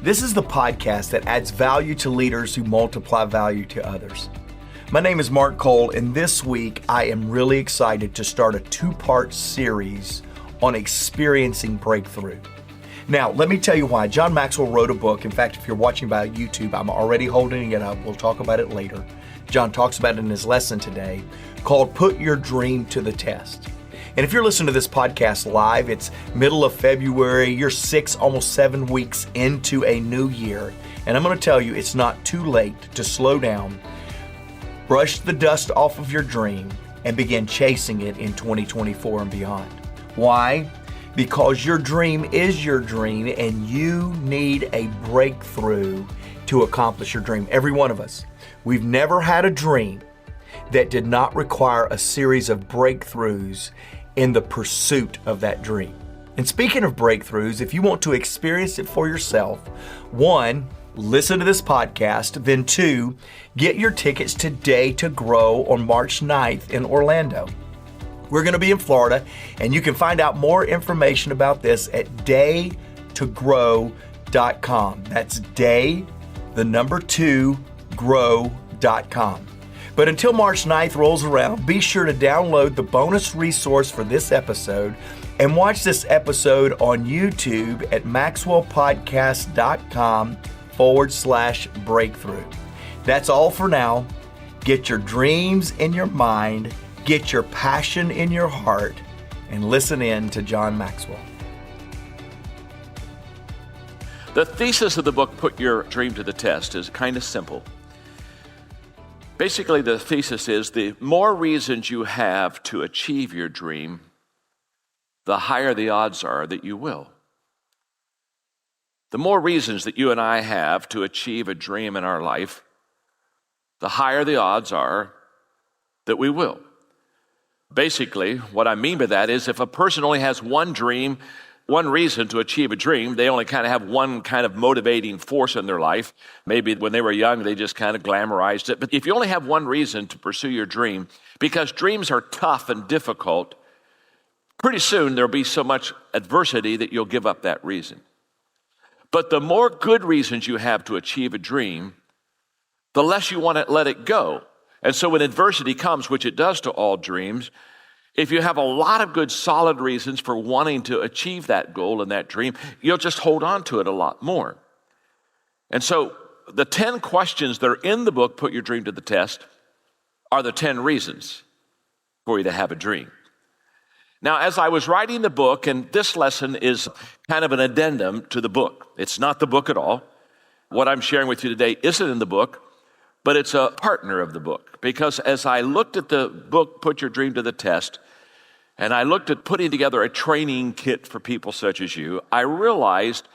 This is the podcast that adds value to leaders who multiply value to others. My name is Mark Cole, and this week I am really excited to start a two-part series on experiencing breakthrough. Now, let me tell you why. John Maxwell wrote a book. In fact, if you're watching by YouTube, I'm already holding it up. We'll talk about it later. John talks about it in his lesson today, called Put Your Dream to the Test. And if you're listening to this podcast live, it's middle of February, you're 6, almost 7 weeks into a new year. And I'm going to tell you, it's not too late to slow down, brush the dust off of your dream, and begin chasing it in 2024 and beyond. Why? Because your dream is your dream, and you need a breakthrough to accomplish your dream. Every one of us. We've never had a dream that did not require a series of breakthroughs in the pursuit of that dream. And speaking of breakthroughs, if you want to experience it for yourself, 1, listen to this podcast, then 2, get your tickets to Day to Grow on March 9th in Orlando. We're going to be in Florida, and you can find out more information about this at daytogrow.com. That's day, the number 2, grow.com. But until March 9th rolls around, be sure to download the bonus resource for this episode and watch this episode on YouTube at maxwellpodcast.com/breakthrough. That's all for now. Get your dreams in your mind, get your passion in your heart, and listen in to John Maxwell. The thesis of the book, Put Your Dream to the Test, is kind of simple. Basically, the thesis is the more reasons you have to achieve your dream, the higher the odds are that you will. The more reasons that you and I have to achieve a dream in our life, the higher the odds are that we will. Basically, what I mean by that is if a person only has one dream, one reason to achieve a dream, they only kind of have one kind of motivating force in their life. Maybe when they were young, they just kind of glamorized it. But if you only have one reason to pursue your dream, because dreams are tough and difficult, pretty soon there'll be so much adversity that you'll give up that reason. But the more good reasons you have to achieve a dream, the less you want to let it go. And so when adversity comes, which it does to all dreams, if you have a lot of good, solid reasons for wanting to achieve that goal and that dream, you'll just hold on to it a lot more. And so the 10 questions that are in the book, Put Your Dream to the Test, are the 10 reasons for you to have a dream. Now, as I was writing the book, and this lesson is kind of an addendum to the book. It's not the book at all. What I'm sharing with you today isn't in the book, but it's a partner of the book. Because as I looked at the book, Put Your Dream to the Test, and I looked at putting together a training kit for people such as you, I realized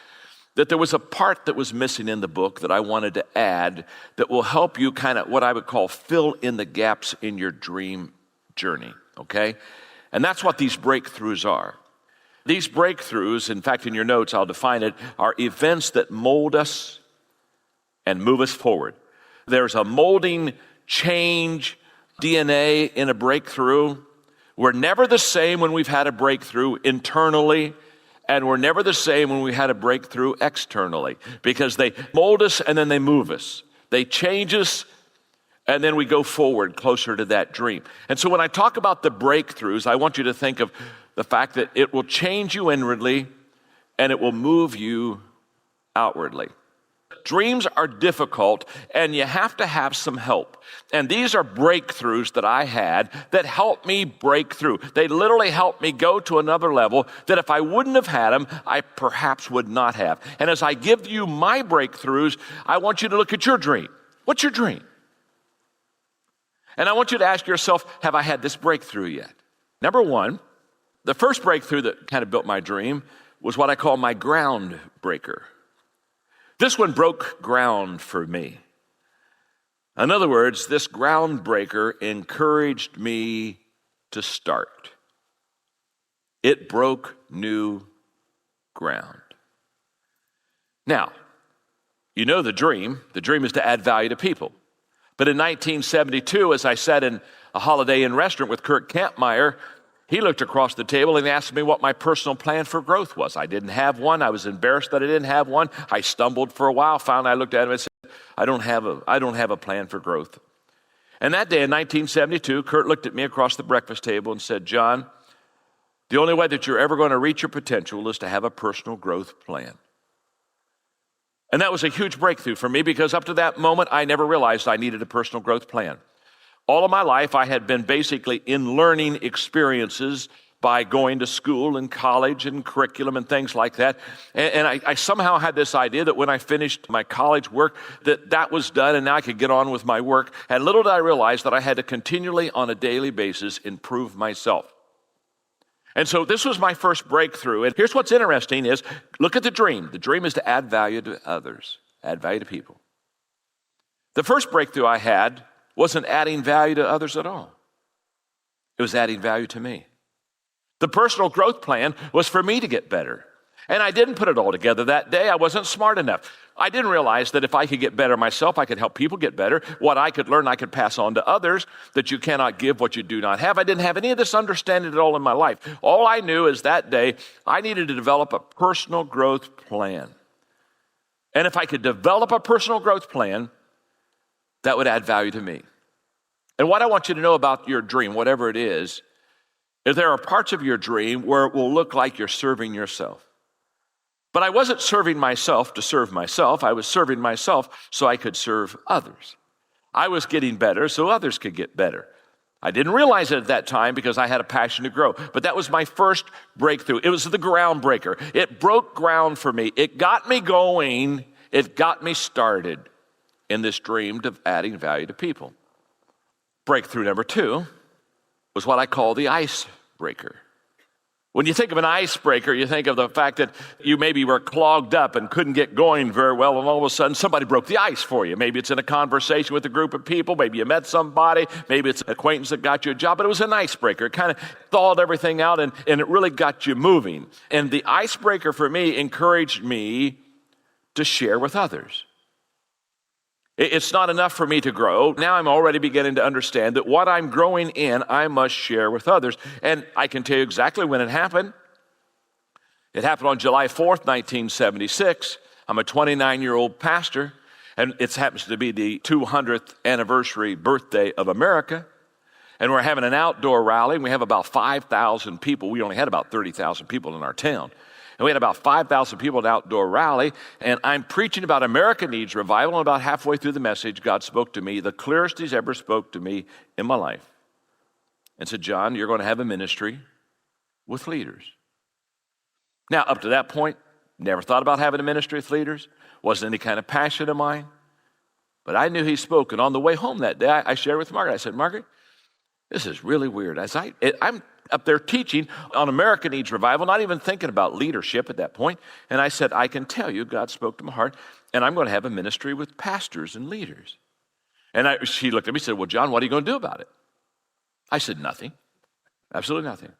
that there was a part that was missing in the book that I wanted to add that will help you kind of what I would call fill in the gaps in your dream journey, okay? And that's what these breakthroughs are. These breakthroughs, in fact, in your notes, I'll define it, are events that mold us and move us forward. There's a molding change DNA in a breakthrough. We're never the same when we've had a breakthrough internally, and we're never the same when we had a breakthrough externally, because they mold us and then they move us. They change us, and then we go forward closer to that dream. And so when I talk about the breakthroughs, I want you to think of the fact that it will change you inwardly and it will move you outwardly. Dreams are difficult, and you have to have some help. And these are breakthroughs that I had that helped me break through. They literally helped me go to another level that if I wouldn't have had them, I perhaps would not have. And as I give you my breakthroughs, I want you to look at your dream. What's your dream? And I want you to ask yourself, have I had this breakthrough yet? Number 1, the first breakthrough that kind of built my dream was what I call my ground breaker. This one broke ground for me. In other words, this groundbreaker encouraged me to start. It broke new ground. Now, you know the dream. The dream is to add value to people. But in 1972, as I sat in a Holiday Inn restaurant with Kurt Kampmeyer, He looked across the table and asked me what my personal plan for growth was. I didn't have one. I was embarrassed that I didn't have one. I stumbled for a while. Finally, I looked at him and said, I don't have a plan for growth. And that day in 1972, Kurt looked at me across the breakfast table and said, John, the only way that you're ever going to reach your potential is to have a personal growth plan. And that was a huge breakthrough for me because up to that moment, I never realized I needed a personal growth plan. All of my life, I had been basically in learning experiences by going to school and college and curriculum and things like that. And I somehow had this idea that when I finished my college work, that was done and now I could get on with my work. And little did I realize that I had to continually, on a daily basis, improve myself. And so this was my first breakthrough. And here's what's interesting is, look at the dream. The dream is to add value to others, add value to people. The first breakthrough I had wasn't adding value to others at all. It was adding value to me. The personal growth plan was for me to get better. And I didn't put it all together that day. I wasn't smart enough. I didn't realize that if I could get better myself, I could help people get better. What I could learn, I could pass on to others, that you cannot give what you do not have. I didn't have any of this understanding at all in my life. All I knew is that day, I needed to develop a personal growth plan. And if I could develop a personal growth plan, that would add value to me. And what I want you to know about your dream, whatever it is there are parts of your dream where it will look like you're serving yourself. But I wasn't serving myself to serve myself. I was serving myself so I could serve others. I was getting better so others could get better. I didn't realize it at that time because I had a passion to grow. But that was my first breakthrough. It was the groundbreaker. It broke ground for me. It got me going. It got me started in this dream of adding value to people. Breakthrough number 2 was what I call the icebreaker. When you think of an icebreaker, you think of the fact that you maybe were clogged up and couldn't get going very well, and all of a sudden somebody broke the ice for you. Maybe it's in a conversation with a group of people, maybe you met somebody, maybe it's an acquaintance that got you a job, but it was an icebreaker. It kind of thawed everything out and it really got you moving. And the icebreaker for me encouraged me to share with others. It's not enough for me to grow. Now I'm already beginning to understand that what I'm growing in, I must share with others. And I can tell you exactly when it happened. It happened on July 4th, 1976. I'm a 29-year-old pastor, and it happens to be the 200th anniversary birthday of America. And we're having an outdoor rally, and we have about 5,000 people. We only had about 30,000 people in our town. And we had about 5,000 people at an outdoor rally, and I'm preaching about America needs revival, and about halfway through the message, God spoke to me, the clearest He's ever spoke to me in my life, and said, John, you're going to have a ministry with leaders. Now, up to that point, never thought about having a ministry with leaders, wasn't any kind of passion of mine, but I knew He spoke, and on the way home that day, I shared with Margaret. I said, Margaret, this is really weird. I'm up there teaching on America Needs Revival, not even thinking about leadership at that point. And I said, I can tell you, God spoke to my heart, and I'm going to have a ministry with pastors and leaders. And she looked at me and said, well, John, what are you going to do about it? I said, nothing. Absolutely nothing.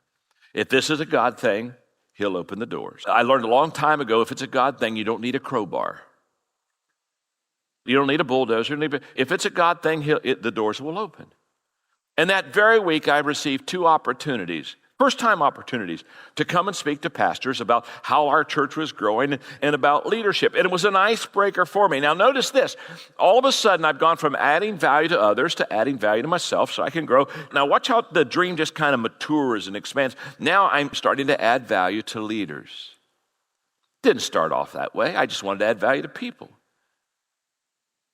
If this is a God thing, He'll open the doors. I learned a long time ago, if it's a God thing, you don't need a crowbar. You don't need a bulldozer. If it's a God thing, the doors will open. And that very week, I received 2 opportunities, first-time opportunities, to come and speak to pastors about how our church was growing and about leadership. And it was an icebreaker for me. Now, notice this. All of a sudden, I've gone from adding value to others to adding value to myself so I can grow. Now, watch how the dream just kind of matures and expands. Now, I'm starting to add value to leaders. Didn't start off that way. I just wanted to add value to people.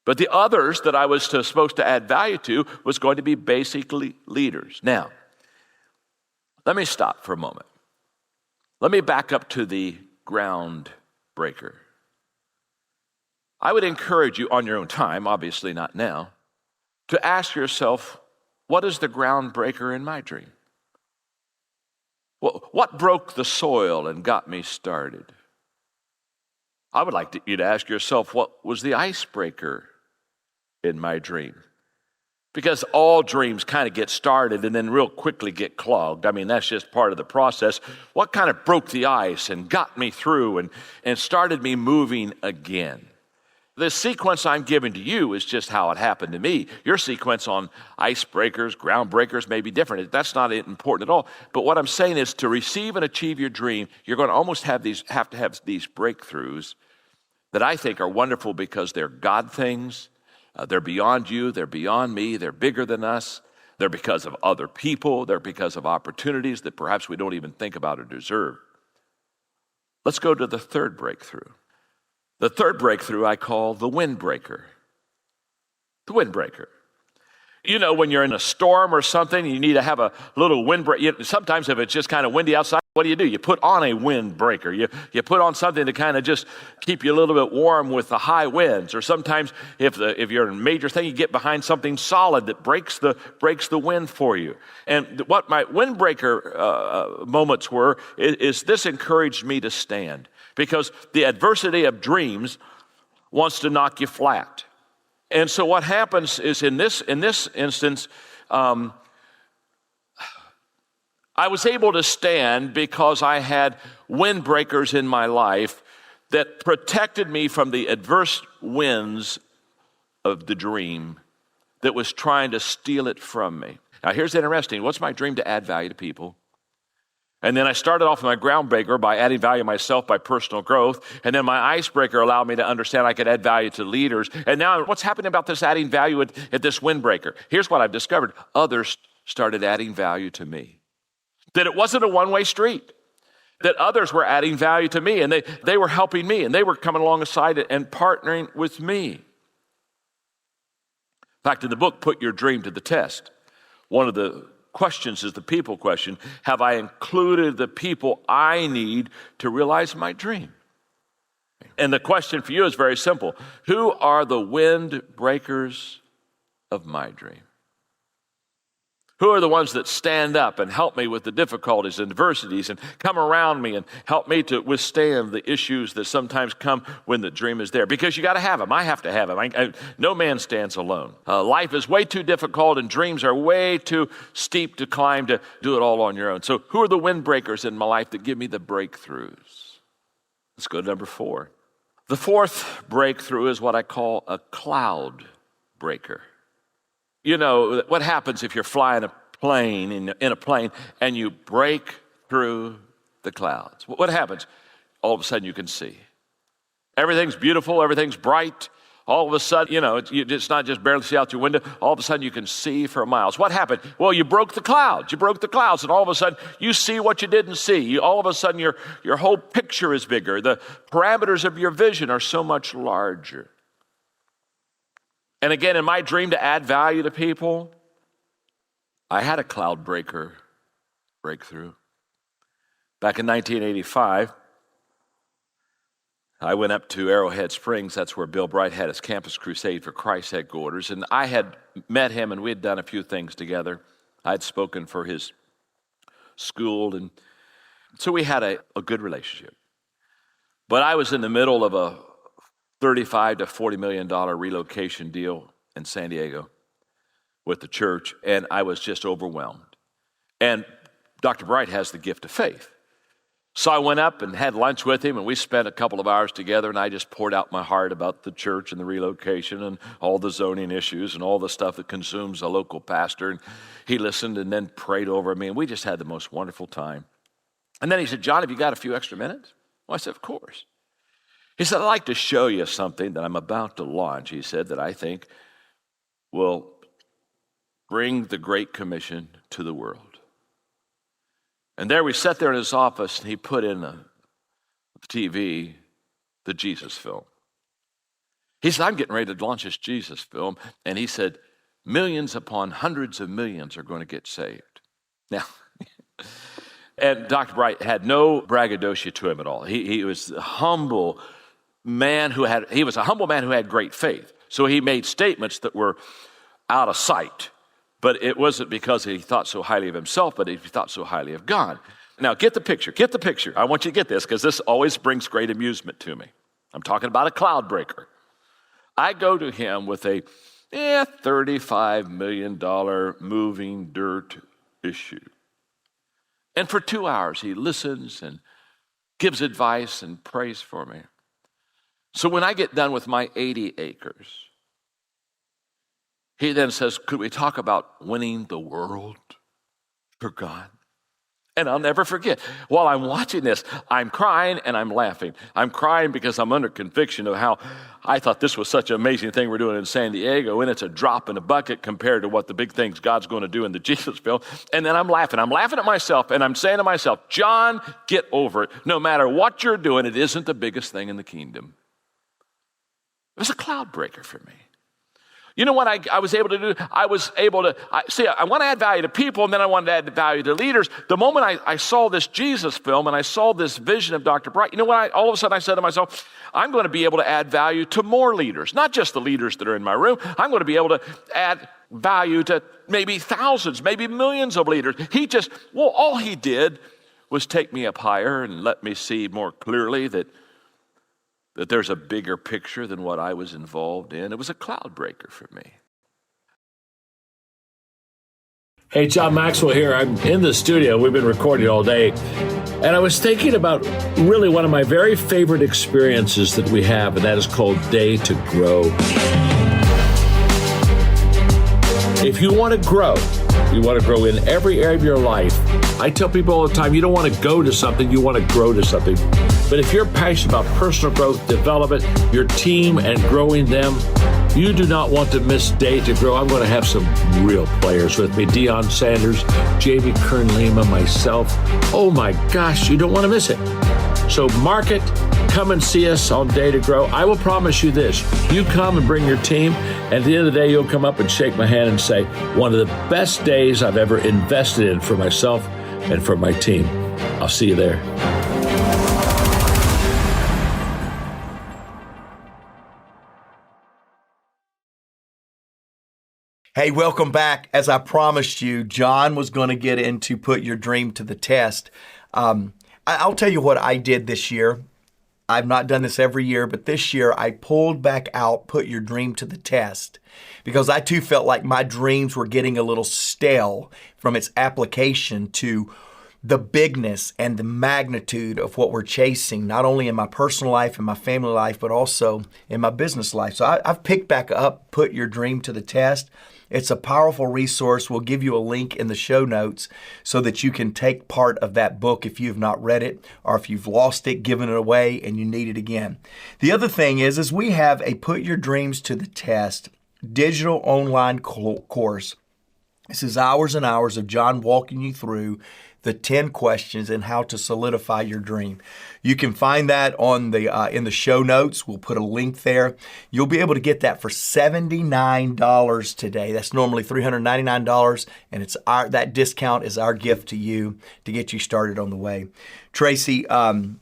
But the others that I was supposed to add value to was going to be basically leaders. Now, let me stop for a moment. Let me back up to the groundbreaker. I would encourage you on your own time, obviously not now, to ask yourself, what is the groundbreaker in my dream? What broke the soil and got me started? I would like you to ask yourself, what was the icebreaker in my dream? Because all dreams kind of get started and then real quickly get clogged. I mean, that's just part of the process. What kind of broke the ice and got me through and started me moving again? The sequence I'm giving to you is just how it happened to me. Your sequence on icebreakers, ground breakers may be different. That's not important at all. But what I'm saying is to receive and achieve your dream, you're going to almost have to have these breakthroughs that I think are wonderful because they're God things. They're beyond you. They're beyond me. They're bigger than us. They're because of other people. They're because of opportunities that perhaps we don't even think about or deserve. Let's go to the third breakthrough. The third breakthrough I call the windbreaker. The windbreaker. You know, when you're in a storm or something, you need to have a little windbreaker. Sometimes if it's just kind of windy outside, what do? You put on a windbreaker. You put on something to kind of just keep you a little bit warm with the high winds. Or sometimes if you're in a major thing, you get behind something solid that breaks the wind for you. And what my windbreaker moments were is this encouraged me to stand. Because the adversity of dreams wants to knock you flat. And so what happens is in this instance, I was able to stand because I had windbreakers in my life that protected me from the adverse winds of the dream that was trying to steal it from me. Now here's interesting. What's my dream? To add value to people. And then I started off with my groundbreaker by adding value to myself by personal growth. And then my icebreaker allowed me to understand I could add value to leaders. And now what's happening about this adding value at this windbreaker? Here's what I've discovered. Others started adding value to me. That it wasn't a one-way street. That others were adding value to me, and they were helping me, and they were coming alongside it and partnering with me. In fact, in the book, Put Your Dream to the Test, one of the questions is the people question. Have I included the people I need to realize my dream? And the question for you is very simple. Who are the windbreakers of my dream? Who are the ones that stand up and help me with the difficulties and adversities and come around me and help me to withstand the issues that sometimes come when the dream is there? Because you got to have them. I have to have them. No man stands alone. Life is way too difficult and dreams are way too steep to climb to do it all on your own. So who are the windbreakers in my life that give me the breakthroughs? Let's go to number 4. The fourth breakthrough is what I call a cloud breaker. You know, what happens if you're flying a plane, in a plane, and you break through the clouds? What happens? All of a sudden you can see. Everything's beautiful, everything's bright. All of a sudden, you know, it's not just barely see out your window. All of a sudden you can see for miles. What happened? Well, you broke the clouds. You broke the clouds, and all of a sudden you see what you didn't see. All of a sudden your whole picture is bigger. The parameters of your vision are so much larger. And again, in my dream to add value to people, I had a cloud breaker breakthrough. Back in 1985, I went up to Arrowhead Springs. That's where Bill Bright had his Campus Crusade for Christ headquarters. And I had met him, and we had done a few things together. I had spoken for his school, and so we had a good relationship. But I was in the middle of a $35 to $40 million relocation deal in San Diego with the church, and I was just overwhelmed. And Dr. Bright has the gift of faith. So I went up and had lunch with him, and we spent a couple of hours together, and I just poured out my heart about the church and the relocation and all the zoning issues and all the stuff that consumes a local pastor. And he listened and then prayed over me, and we just had the most wonderful time. And then he said, "John, have you got a few extra minutes?" Well, I said, "Of course." He said, "I'd like to show you something that I'm about to launch," he said, "that I think will bring the Great Commission to the world." And there we sat there in his office, and he put in the TV the Jesus film. He said, "I'm getting ready to launch this Jesus film." And he said, "Millions upon hundreds of millions are going to get saved." Now, and Dr. Bright had no braggadocio to him at all. He was a humble man who had great faith. So he made statements that were out of sight. But it wasn't because he thought so highly of himself, but he thought so highly of God. Now, get the picture. I want you to get this, because this always brings great amusement to me. I'm talking about a cloud breaker. I go to him with a $35 million moving dirt issue. And for 2 hours, he listens and gives advice and prays for me. So when I get done with my 80 acres, he then says, could we talk about winning the world for God? And I'll never forget, while I'm watching this, I'm crying and I'm laughing. I'm crying because I'm under conviction of how I thought this was such an amazing thing we're doing in San Diego, and it's a drop in a bucket compared to what the big things God's going to do in the Jesus film. And then I'm laughing. I'm laughing at myself, and I'm saying to myself, John, get over it. No matter what you're doing, it isn't the biggest thing in the kingdom. It was a cloud breaker for me. You know what I was able to do? I want to add value to people, and then I wanted to add value to leaders. The moment I saw this Jesus film and I saw this vision of Dr. Bright, you know what? All of a sudden I said to myself, I'm going to be able to add value to more leaders, not just the leaders that are in my room. I'm going to be able to add value to maybe thousands, maybe millions of leaders. All he did was take me up higher and let me see more clearly that there's a bigger picture than what I was involved in. It was a cloud breaker for me. Hey, John Maxwell here. I'm in the studio. We've been recording all day. And I was thinking about really one of my very favorite experiences that we have, and that is called Day to Grow. If you want to grow in every area of your life. I tell people all the time, you don't want to go to something, you want to grow to something. But if you're passionate about personal growth, development, your team, and growing them, you do not want to miss Day to Grow. I'm going to have some real players with me. Deion Sanders, Jamie Kern-Lima, myself. Oh my gosh, you don't want to miss it. So mark it. Come and see us on Day to Grow. I will promise you this. You come and bring your team, and at the end of the day, you'll come up and shake my hand and say, one of the best days I've ever invested in for myself and for my team. I'll see you there. Hey, welcome back. As I promised you, John was going to get into Put Your Dream to the Test. I'll tell you what I did this year. I've not done this every year, but this year I pulled back out Put Your Dream to the Test because I too felt like my dreams were getting a little stale from its application to the bigness and the magnitude of what we're chasing, not only in my personal life and my family life, but also in my business life. So I've picked back up Put Your Dream to the Test. It's a powerful resource. We'll give you a link in the show notes so that you can take part of that book if you've not read it, or if you've lost it, given it away, and you need it again. The other thing is we have a Put Your Dreams to the Test digital online course. This is hours and hours of John walking you through the 10 questions and how to solidify your dream. You can find that on the in the show notes. We'll put a link there. You'll be able to get that for $79 today. That's normally $399, and that discount is our gift to you to get you started on the way. Tracy,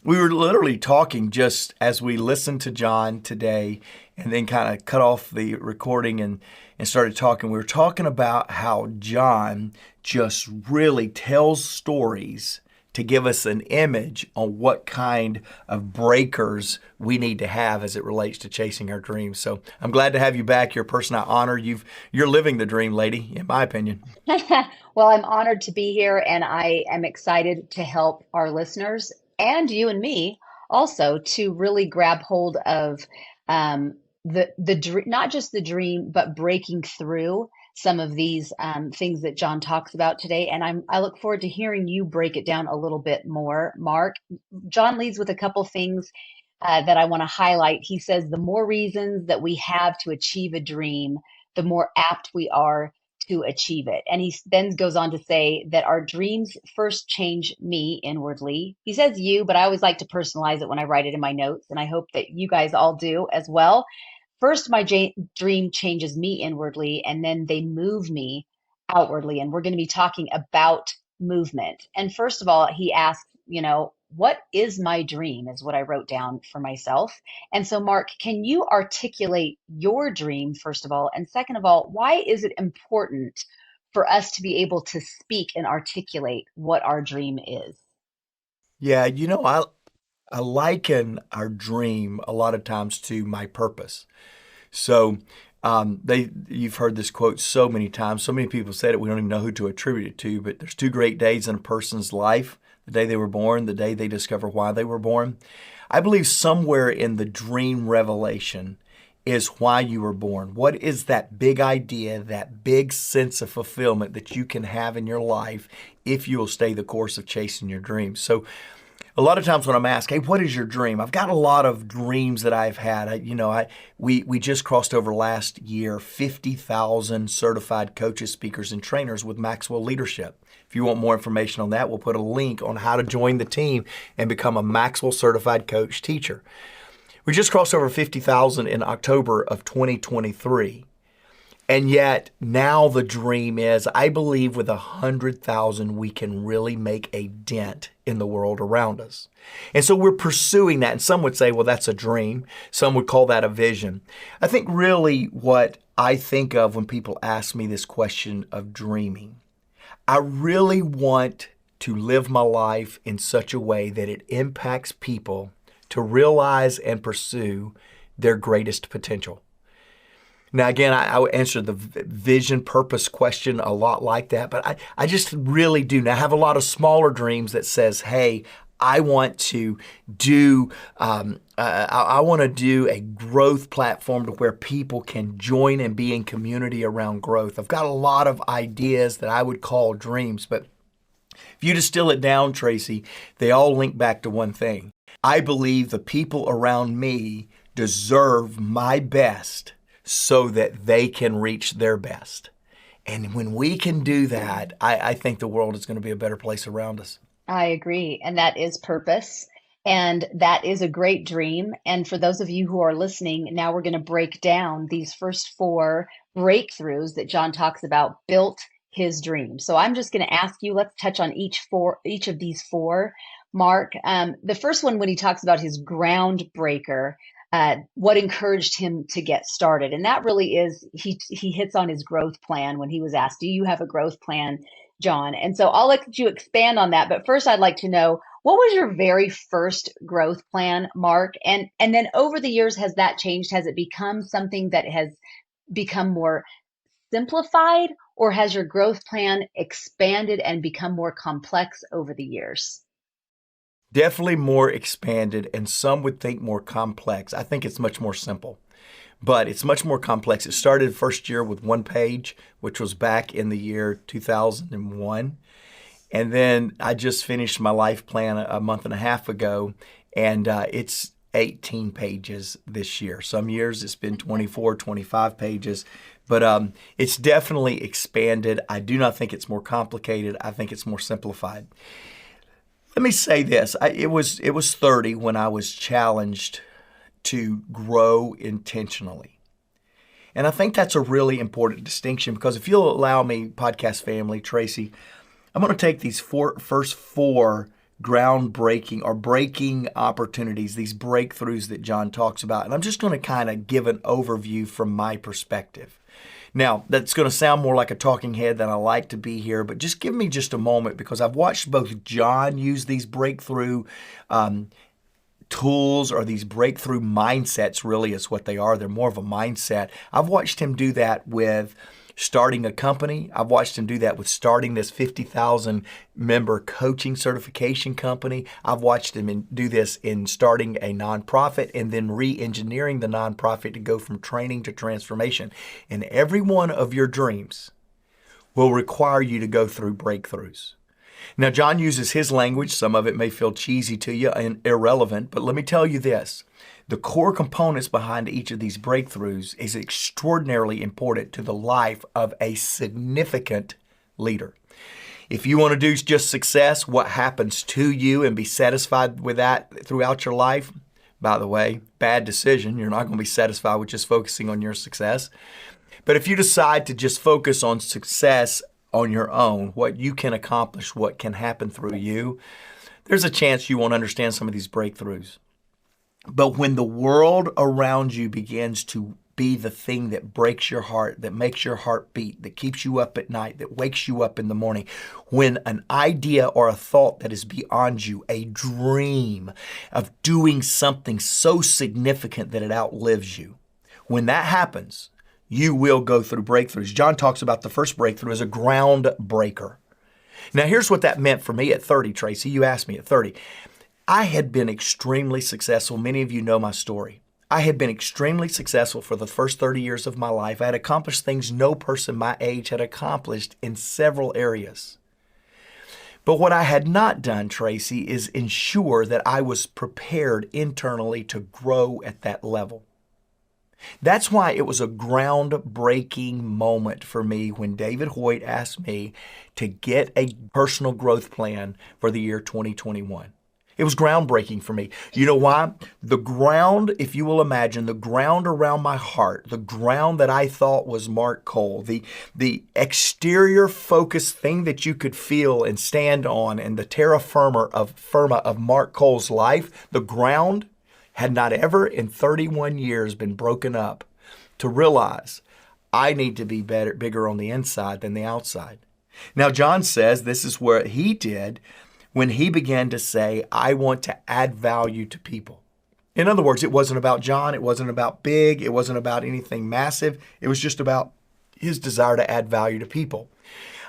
we were literally talking just as we listened to John today, and then kind of cut off the recording and started talking. We were talking about how John just really tells stories to give us an image on what kind of breakers we need to have as it relates to chasing our dreams. So I'm glad to have you back. You're a person I honor. You're living the dream, lady, in my opinion. Well, I'm honored to be here, and I am excited to help our listeners and you and me also to really grab hold of the not just the dream, but breaking through some of these things that John talks about today. And I look forward to hearing you break it down a little bit more, Mark. John leads with a couple things that I want to highlight. He says the more reasons that we have to achieve a dream, the more apt we are to achieve it. And he then goes on to say that our dreams first change me inwardly. He says you, but I always like to personalize it when I write it in my notes, and I hope that you guys all do as well. First, my dream changes me inwardly, and then they move me outwardly. And we're going to be talking about movement. And first of all, he asks, what is my dream is what I wrote down for myself. And so, Mark, can you articulate your dream, first of all? And second of all, why is it important for us to be able to speak and articulate what our dream is? Yeah, I liken our dream a lot of times to my purpose. So you've heard this quote so many times. So many people said it, we don't even know who to attribute it to. But there's two great days in a person's life: the day they were born, the day they discover why they were born. I believe somewhere in the dream revelation is why you were born. What is that big idea, that big sense of fulfillment that you can have in your life if you will stay the course of chasing your dreams? So a lot of times when I'm asked, hey, what is your dream? I've got a lot of dreams that I've had. We just crossed over last year 50,000 certified coaches, speakers, and trainers with Maxwell Leadership. If you want more information on that, we'll put a link on how to join the team and become a Maxwell certified coach teacher. We just crossed over 50,000 in October of 2023. And yet now the dream is, I believe with 100,000, we can really make a dent in the world around us. And so we're pursuing that. And some would say, well, that's a dream. Some would call that a vision. I think really what I think of when people ask me this question of dreaming, I really want to live my life in such a way that it impacts people to realize and pursue their greatest potential. Now, again, I would answer the vision purpose question a lot like that, but I just really do. Now, I have a lot of smaller dreams that says, hey, I want to do I want to do a growth platform to where people can join and be in community around growth. I've got a lot of ideas that I would call dreams, but if you distill it down, Tracy, they all link back to one thing. I believe the people around me deserve my best so that they can reach their best. And when we can do that, I think the world is going to be a better place around us. I agree. And that is purpose. And that is a great dream. And for those of you who are listening, now we're going to break down these first 4 breakthroughs that John talks about, built his dream. So I'm just going to ask you, let's touch on each of these 4. Mark, the first one, when he talks about his groundbreaker, what encouraged him to get started. And that really is, he hits on his growth plan when he was asked, do you have a growth plan, John? And so I'll let you expand on that. But first, I'd like to know, what was your very first growth plan, Mark? And then over the years, has that changed? Has it become something that has become more simplified, or has your growth plan expanded and become more complex over the years? Definitely more expanded, and some would think more complex. I think it's much more simple, but it's much more complex. It started first year with 1 page, which was back in the year 2001. And then I just finished my life plan a month and a half ago, and it's 18 pages this year. Some years it's been 24, 25 pages, but it's definitely expanded. I do not think it's more complicated. I think it's more simplified. Let me say this. It was 30 when I was challenged to grow intentionally. And I think that's a really important distinction, because if you'll allow me, podcast family, Tracy, I'm going to take these first 4 groundbreaking or breaking opportunities, these breakthroughs that John talks about, and I'm just going to kind of give an overview from my perspective. Now, that's going to sound more like a talking head than I like to be here, but just give me just a moment, because I've watched both John use these breakthrough tools, or these breakthrough mindsets, really is what they are. They're more of a mindset. I've watched him do that with starting a company. I've watched him do that with starting this 50,000 member coaching certification company. I've watched him do this in starting a nonprofit and then re-engineering the nonprofit to go from training to transformation. And every one of your dreams will require you to go through breakthroughs. Now, John uses his language. Some of it may feel cheesy to you and irrelevant, but let me tell you this. The core components behind each of these breakthroughs is extraordinarily important to the life of a significant leader. If you want to do just success, what happens to you, and be satisfied with that throughout your life, by the way, bad decision. You're not going to be satisfied with just focusing on your success. But if you decide to just focus on success on your own, what you can accomplish, what can happen through you, there's a chance you won't understand some of these breakthroughs. But when the world around you begins to be the thing that breaks your heart, that makes your heart beat, that keeps you up at night, that wakes you up in the morning, when an idea or a thought that is beyond you, a dream of doing something so significant that it outlives you, when that happens, you will go through breakthroughs. John talks about the first breakthrough as a ground breaker. Now, here's what that meant for me at 30, Tracy. You asked me at 30. I had been extremely successful. Many of you know my story. I had been extremely successful for the first 30 years of my life. I had accomplished things no person my age had accomplished in several areas. But what I had not done, Tracy, is ensure that I was prepared internally to grow at that level. That's why it was a groundbreaking moment for me when David Hoyt asked me to get a personal growth plan for the year 2021. It was groundbreaking for me. You know why? The ground, if you will imagine, the ground around my heart, the ground that I thought was Mark Cole, the exterior focused thing that you could feel and stand on, and the terra firma of Mark Cole's life, the ground had not ever in 31 years been broken up to realize I need to be bigger on the inside than the outside. Now, John says this is where he did when he began to say, I want to add value to people. In other words, it wasn't about John. It wasn't about big. It wasn't about anything massive. It was just about his desire to add value to people.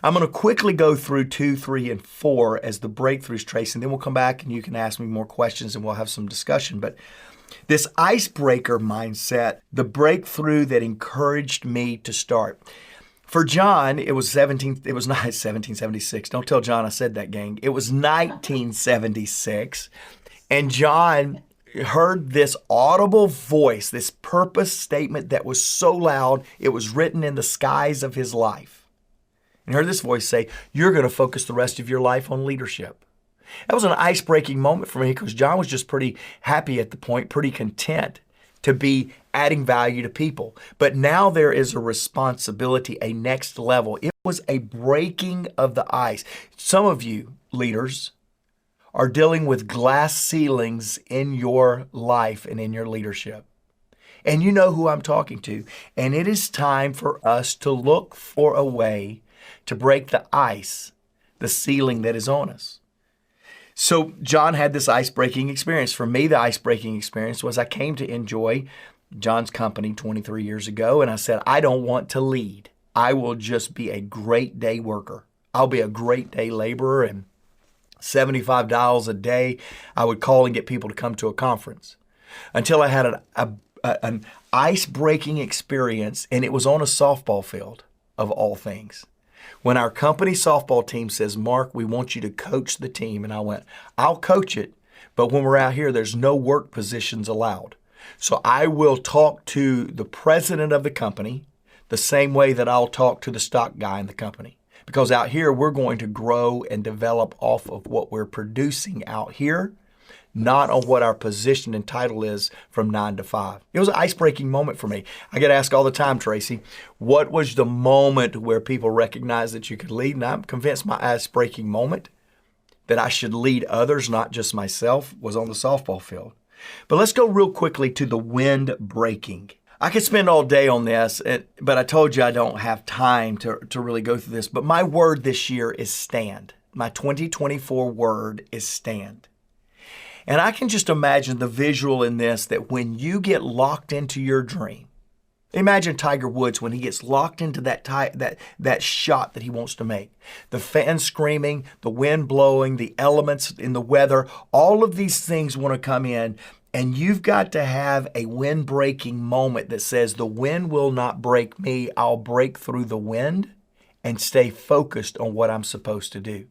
I'm going to quickly go through 2, 3, and 4 as the breakthroughs, Trace, and then we'll come back and you can ask me more questions and we'll have some discussion. But this icebreaker mindset, the breakthrough that encouraged me to start. For John, it was not 1776. Don't tell John I said that, gang. It was 1976. And John heard this audible voice, this purpose statement that was so loud, it was written in the skies of his life. And heard this voice say, you're going to focus the rest of your life on leadership. That was an ice-breaking moment for me because John was just pretty happy at the point, pretty content to be adding value to people. But now there is a responsibility, a next level. It was a breaking of the ice. Some of you leaders are dealing with glass ceilings in your life and in your leadership. And you know who I'm talking to. And it is time for us to look for a way to break the ice, the ceiling that is on us. So John had this ice-breaking experience. For me, the ice-breaking experience was I came to enjoy John's company 23 years ago, and I said, I don't want to lead. I will just be a great day worker. I'll be a great day laborer, and $75 a day, I would call and get people to come to a conference. Until I had an ice-breaking experience, and it was on a softball field, of all things. When our company softball team says, Mark, we want you to coach the team. And I went, I'll coach it, but when we're out here, there's no work positions allowed. So I will talk to the president of the company the same way that I'll talk to the stock guy in the company. Because out here, we're going to grow and develop off of what we're producing out here, not on what our position and title is from 9 to 5. It was an ice-breaking moment for me. I get asked all the time, Tracy, what was the moment where people recognized that you could lead? And I'm convinced my ice-breaking moment that I should lead others, not just myself, was on the softball field. But let's go real quickly to the wind breaking. I could spend all day on this, but I told you I don't have time to really go through this. But my word this year is stand. My 2024 word is stand. And I can just imagine the visual in this, that when you get locked into your dream, imagine Tiger Woods when he gets locked into that shot that he wants to make. The fans screaming, the wind blowing, the elements in the weather, all of these things want to come in, and you've got to have a wind-breaking moment that says, the wind will not break me, I'll break through the wind and stay focused on what I'm supposed to do.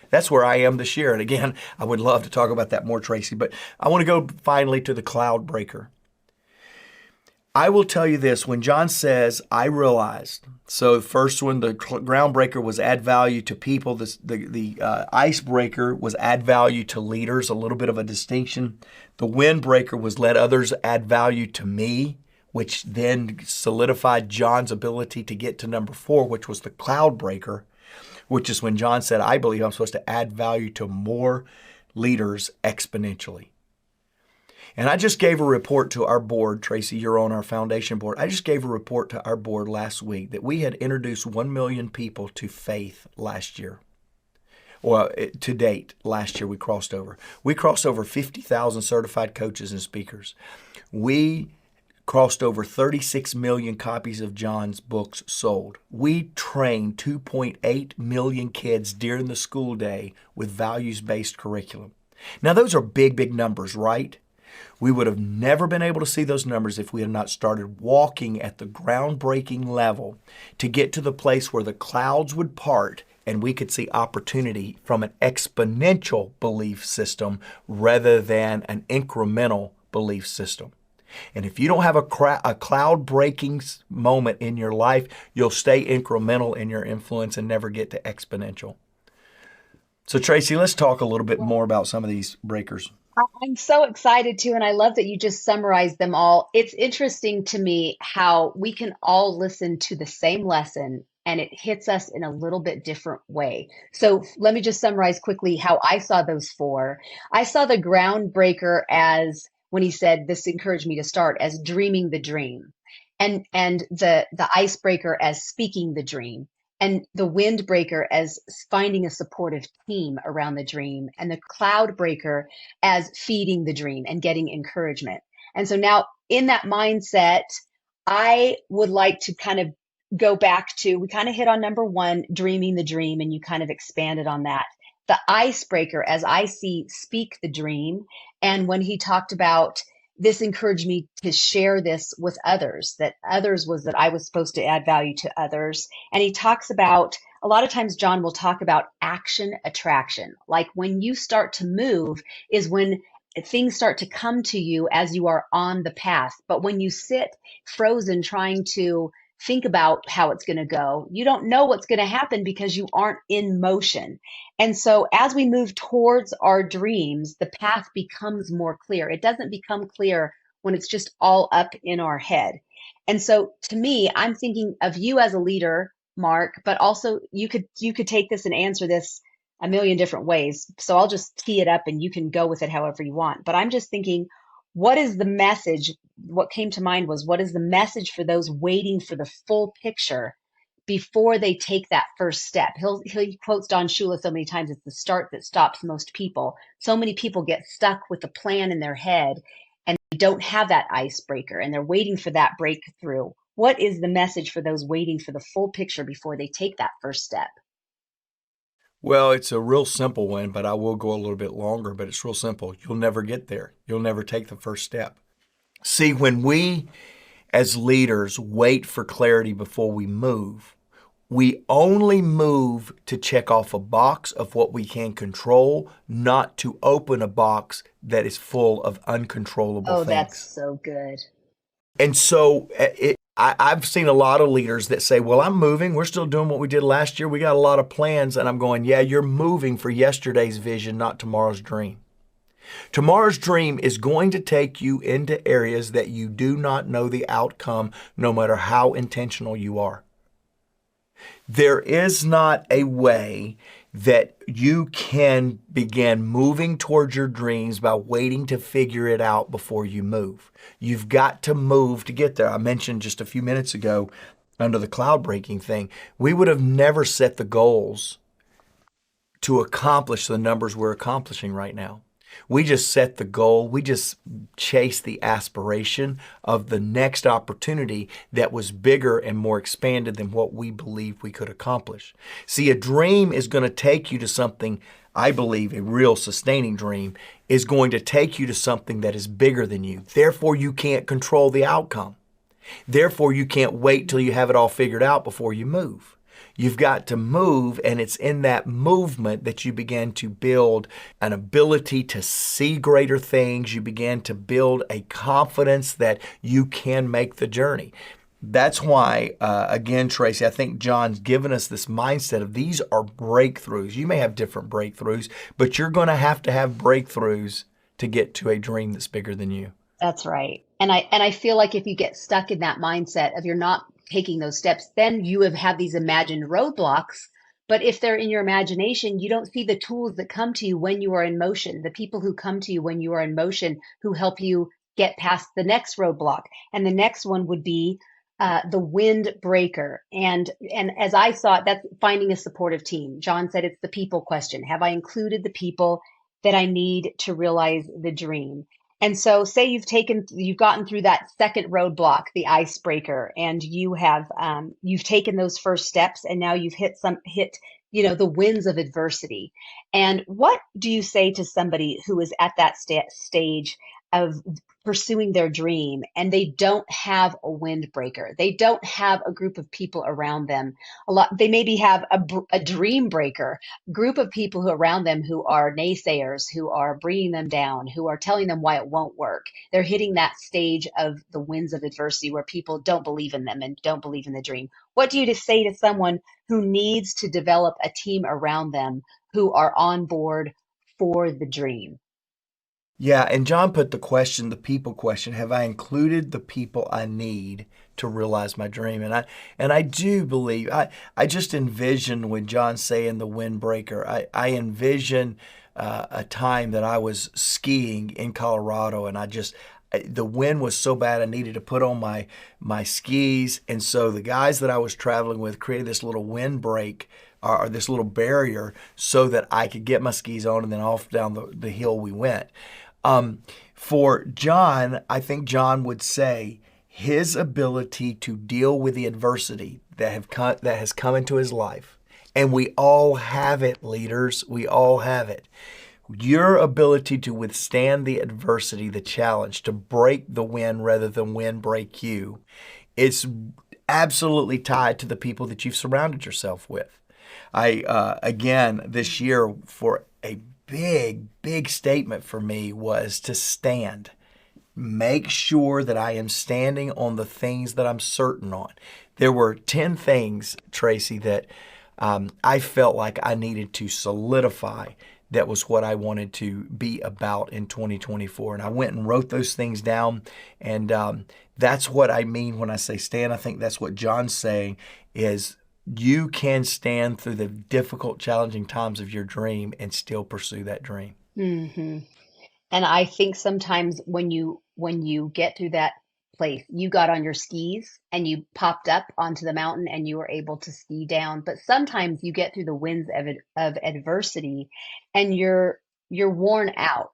That's where I am this year. And again, I would love to talk about that more, Tracy, but I want to go finally to the cloud breaker. I will tell you this, when John says, I realized, so the first one, the groundbreaker was add value to people. The icebreaker was add value to leaders, a little bit of a distinction. The windbreaker was let others add value to me, which then solidified John's ability to get to number 4, which was the cloud breaker, which is when John said, I believe I'm supposed to add value to more leaders exponentially. And I just gave a report to our board, Tracy, you're on our foundation board. I just gave a report to our board last week that we had introduced 1 million people to faith last year. Well, to date, last year we crossed over. We crossed over 50,000 certified coaches and speakers. We crossed over 36 million copies of John's books sold. We trained 2.8 million kids during the school day with values-based curriculum. Now, those are big, big numbers, right? We would have never been able to see those numbers if we had not started walking at the groundbreaking level to get to the place where the clouds would part and we could see opportunity from an exponential belief system rather than an incremental belief system. And if you don't have a cloud breaking moment in your life, you'll stay incremental in your influence and never get to exponential. So Tracy, let's talk a little bit more about some of these breakers. I'm so excited too, and I love that you just summarized them all. It's interesting to me how we can all listen to the same lesson and it hits us in a little bit different way. So let me just summarize quickly how I saw those four. I saw the groundbreaker as when he said, this encouraged me to start, as dreaming the dream, and the icebreaker as speaking the dream, and the windbreaker as finding a supportive team around the dream, and the cloud breaker as feeding the dream and getting encouragement. And so now in that mindset, I would like to kind of go back to, we kind of hit on number one, dreaming the dream, and you kind of expanded on that. The icebreaker, as I see, speak the dream. And when he talked about this encouraged me to share this with others, that others was that I was supposed to add value to others. And he talks about, a lot of times John will talk about action attraction. Like when you start to move is when things start to come to you as you are on the path. But when you sit frozen trying to think about how it's going to go, you don't know what's going to happen because you aren't in motion. And so as we move towards our dreams, the path becomes more clear. It doesn't become clear when it's just all up in our head. And so to me, I'm thinking of you as a leader, Mark, but also you could take this and answer this a million different ways. So I'll just tee it up and you can go with it however you want. But I'm just thinking, what is the message? What came to mind was, what is the message for those waiting for the full picture before they take that first step? He quotes Don Shula so many times, it's the start that stops most people. So many people get stuck with the plan in their head and they don't have that icebreaker and they're waiting for that breakthrough. What is the message for those waiting for the full picture before they take that first step? Well, it's a real simple one, but I will go a little bit longer, but it's real simple. You'll never get there. You'll never take the first step. See, when we as leaders wait for clarity before we move, we only move to check off a box of what we can control, not to open a box that is full of uncontrollable things. Oh, that's so good. And so I've seen a lot of leaders that say, well, I'm moving. We're still doing what we did last year. We got a lot of plans. And I'm going, yeah, you're moving for yesterday's vision, not tomorrow's dream. Tomorrow's dream is going to take you into areas that you do not know the outcome, no matter how intentional you are. There is not a way that you can begin moving towards your dreams by waiting to figure it out before you move. You've got to move to get there. I mentioned just a few minutes ago under the cloud breaking thing, we would have never set the goals to accomplish the numbers we're accomplishing right now. We just set the goal. We just chased the aspiration of the next opportunity that was bigger and more expanded than what we believed we could accomplish. See, a dream is going to take you to something, I believe a real sustaining dream is going to take you to something that is bigger than you. Therefore, you can't control the outcome. Therefore, you can't wait till you have it all figured out before you move. You've got to move, and it's in that movement that you begin to build an ability to see greater things. You begin to build a confidence that you can make the journey. That's why, again, Tracy, I think John's given us this mindset of these are breakthroughs. You may have different breakthroughs, but you're going to have breakthroughs to get to a dream that's bigger than you. That's right. And I feel like if you get stuck in that mindset of you're not taking those steps, then you have had these imagined roadblocks. But if they're in your imagination, you don't see the tools that come to you when you are in motion, the people who come to you when you are in motion who help you get past the next roadblock. And the next one would be the windbreaker. And as I saw it, that's finding a supportive team. John said it's the people question. Have I included the people that I need to realize the dream? And so say you've gotten through that second roadblock, the icebreaker, and you've taken those first steps, and now you've hit the winds of adversity. And what do you say to somebody who is at that stage of pursuing their dream and they don't have a windbreaker? They don't have a group of people around them. They maybe have a dream breaker, group of people who are around them who are naysayers, who are bringing them down, who are telling them why it won't work. They're hitting that stage of the winds of adversity where people don't believe in them and don't believe in the dream. What do you say to someone who needs to develop a team around them who are on board for the dream? Yeah, and John put the people question, have I included the people I need to realize my dream? And I do believe, I just envision when John's saying the windbreaker, I envision a time that I was skiing in Colorado, and the wind was so bad I needed to put on my skis. And so the guys that I was traveling with created this little windbreak or this little barrier so that I could get my skis on and then off down the hill we went. For John, I think John would say his ability to deal with the adversity that has come into his life, and we all have it, leaders, we all have it. Your ability to withstand the adversity, the challenge, to break the wind rather than wind break you, is absolutely tied to the people that you've surrounded yourself with. Again, this year, for a big statement for me was to stand. Make sure that I am standing on the things that I'm certain on. There were 10 things, Tracy, that I felt like I needed to solidify. That was what I wanted to be about in 2024. And I went and wrote those things down. And that's what I mean when I say stand. I think that's what John's saying is you can stand through the difficult, challenging times of your dream and still pursue that dream. Mm-hmm. And I think sometimes when you get through that place, you got on your skis and you popped up onto the mountain and you were able to ski down. But sometimes you get through the winds of adversity and you're worn out.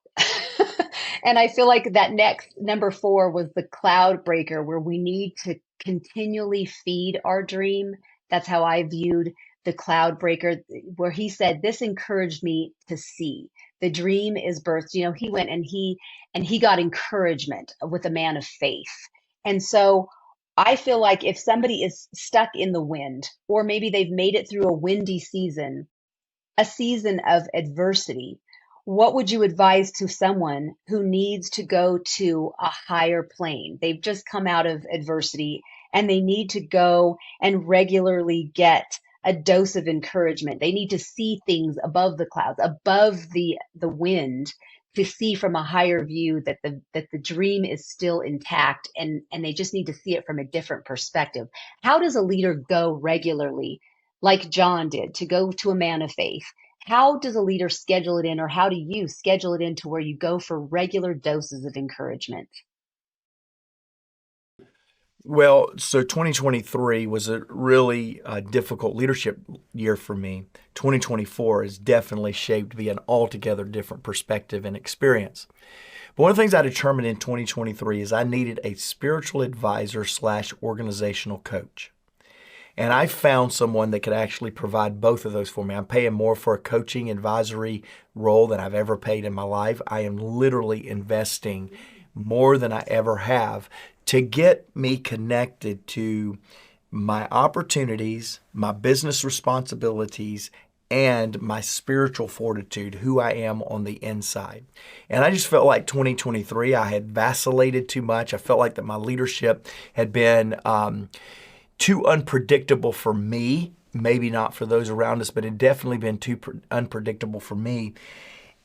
And I feel like that next number 4 was the cloud breaker, where we need to continually feed our dream. That's how I viewed the cloud breaker, where he said, this encouraged me to see. The dream is birthed. He went and he got encouragement with a man of faith. And so I feel like if somebody is stuck in the wind, or maybe they've made it through a windy season, a season of adversity, what would you advise to someone who needs to go to a higher plane? They've just come out of adversity and they need to go and regularly get a dose of encouragement. They need to see things above the clouds, above the wind, to see from a higher view that the dream is still intact, and they just need to see it from a different perspective. How does a leader go regularly, like John did, to go to a man of faith? How does a leader schedule it in, or how do you schedule it in to where you go for regular doses of encouragement? Well, so 2023 was a really difficult leadership year for me. 2024 is definitely shaped to be an altogether different perspective and experience. But one of the things I determined in 2023 is I needed a spiritual advisor / organizational coach. And I found someone that could actually provide both of those for me. I'm paying more for a coaching advisory role than I've ever paid in my life. I am literally investing more than I ever have to get me connected to my opportunities, my business responsibilities, and my spiritual fortitude, who I am on the inside. And I just felt like 2023, I had vacillated too much. I felt like that my leadership had been too unpredictable for me, maybe not for those around us, but it had definitely been too unpredictable for me.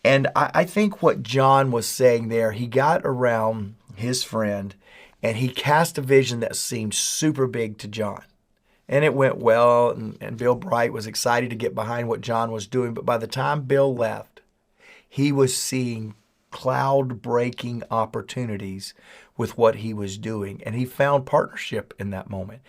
And I think what John was saying there, he got around his friend and he cast a vision that seemed super big to John. And it went well, and Bill Bright was excited to get behind what John was doing. But by the time Bill left, he was seeing cloud-breaking opportunities with what he was doing. And he found partnership in that moment.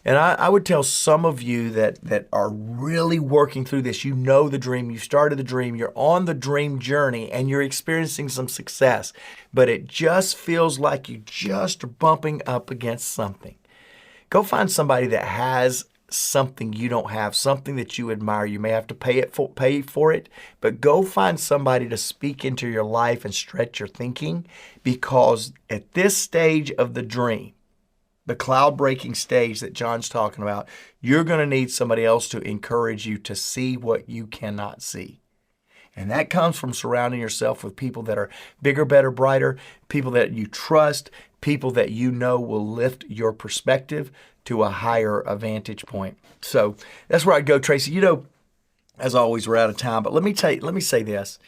And I would tell some of you that are really working through this, you know the dream, you started the dream, you're on the dream journey, and you're experiencing some success, but it just feels like you just are bumping up against something. Go find somebody that has something you don't have, something that you admire. You may have to pay for it, but go find somebody to speak into your life and stretch your thinking, because at this stage of the dream, the cloud breaking stage that John's talking about, you're going to need somebody else to encourage you to see what you cannot see. And that comes from surrounding yourself with people that are bigger, better, brighter, people that you trust, people that you know will lift your perspective to a higher vantage point. So that's where I'd go, Tracy. You know, as always, we're out of time, but let me say this.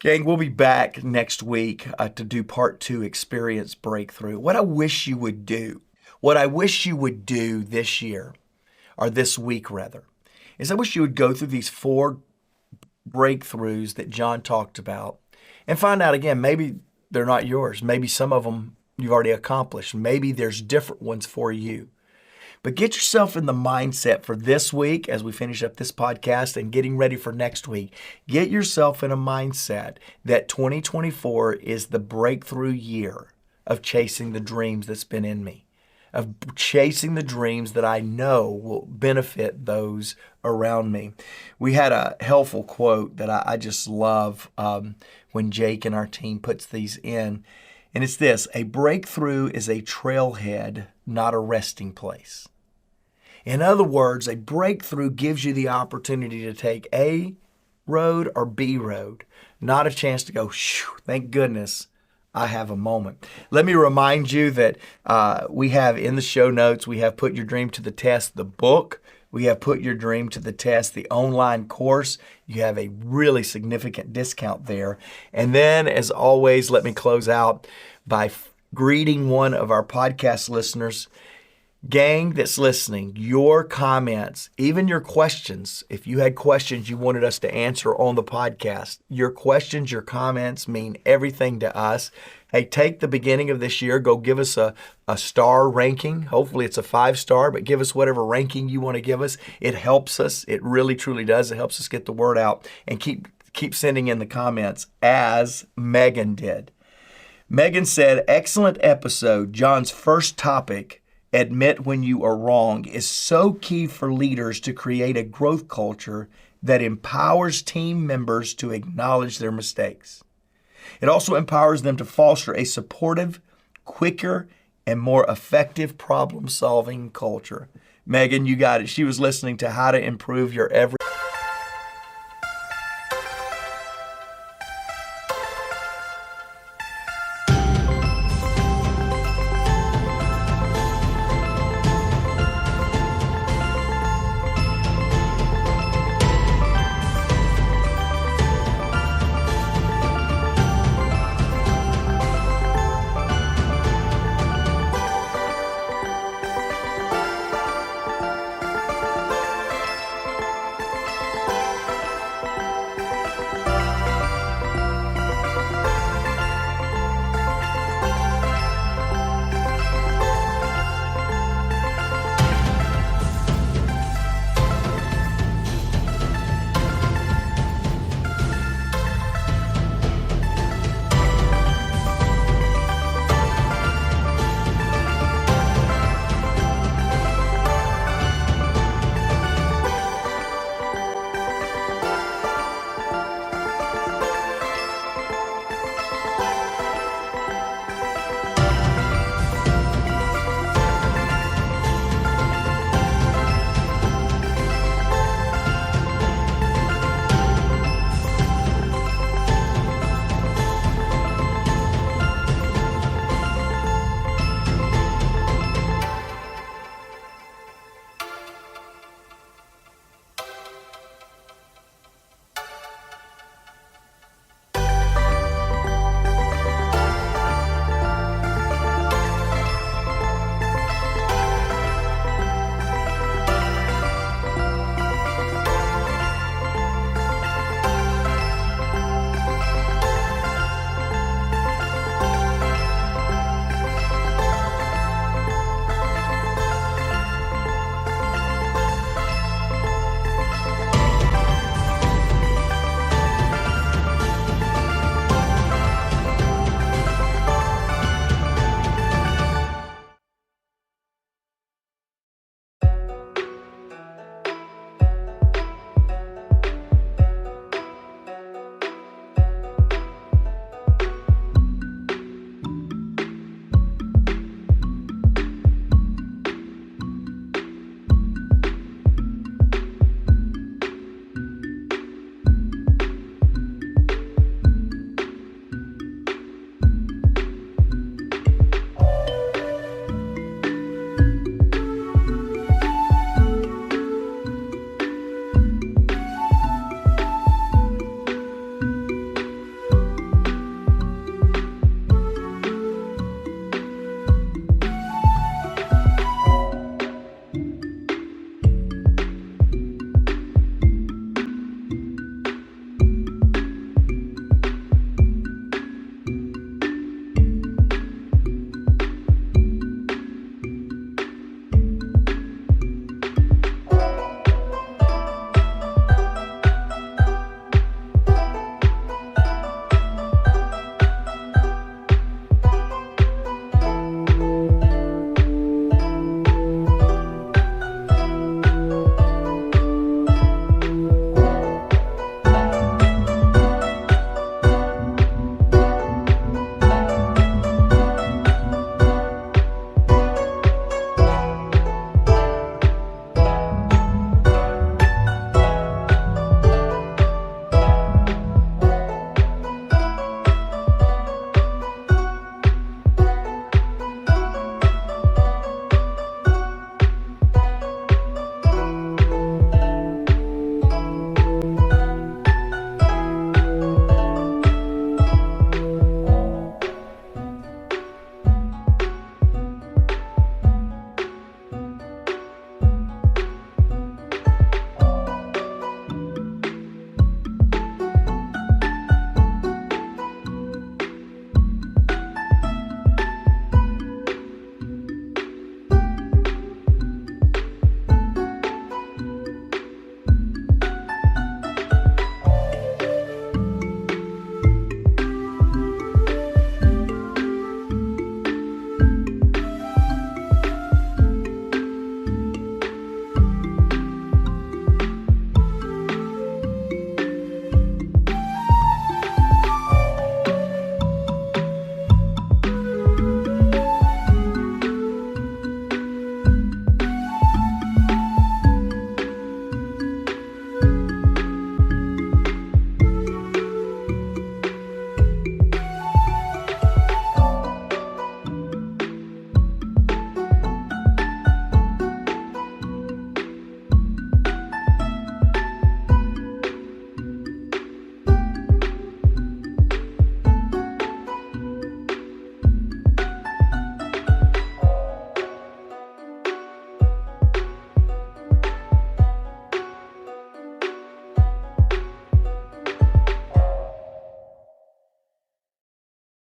Gang, we'll be back next week to do part 2, Experience Breakthrough. What I wish you would do this year, or this week rather, is I wish you would go through these 4 breakthroughs that John talked about and find out, again, maybe they're not yours. Maybe some of them you've already accomplished. Maybe there's different ones for you. But get yourself in the mindset for this week as we finish up this podcast and getting ready for next week. Get yourself in a mindset that 2024 is the breakthrough year of chasing the dreams that's been in me, of chasing the dreams that I know will benefit those around me. We had a helpful quote that I just love when Jake and our team puts these in. And it's this: a breakthrough is a trailhead, not a resting place. In other words, a breakthrough gives you the opportunity to take A road or B road, not a chance to go, thank goodness I have a moment. Let me remind you that we have in the show notes, we have Put Your Dream to the Test, the book. We have Put Your Dream to the Test, the online course. You have a really significant discount there. And then, as always, let me close out by greeting one of our podcast listeners. Gang that's listening, your comments, even your questions, if you had questions you wanted us to answer on the podcast, your questions, your comments mean everything to us. Hey, take the beginning of this year, go give us a star ranking. Hopefully it's a 5-star, but give us whatever ranking you want to give us. It helps us. It really, truly does. It helps us get the word out, and keep sending in the comments, as Megan did. Megan said, excellent episode. John's first topic, admit when you are wrong, is so key for leaders to create a growth culture that empowers team members to acknowledge their mistakes. It also empowers them to foster a supportive, quicker, and more effective problem-solving culture. Megan, you got it. She was listening to How to Improve Your Every...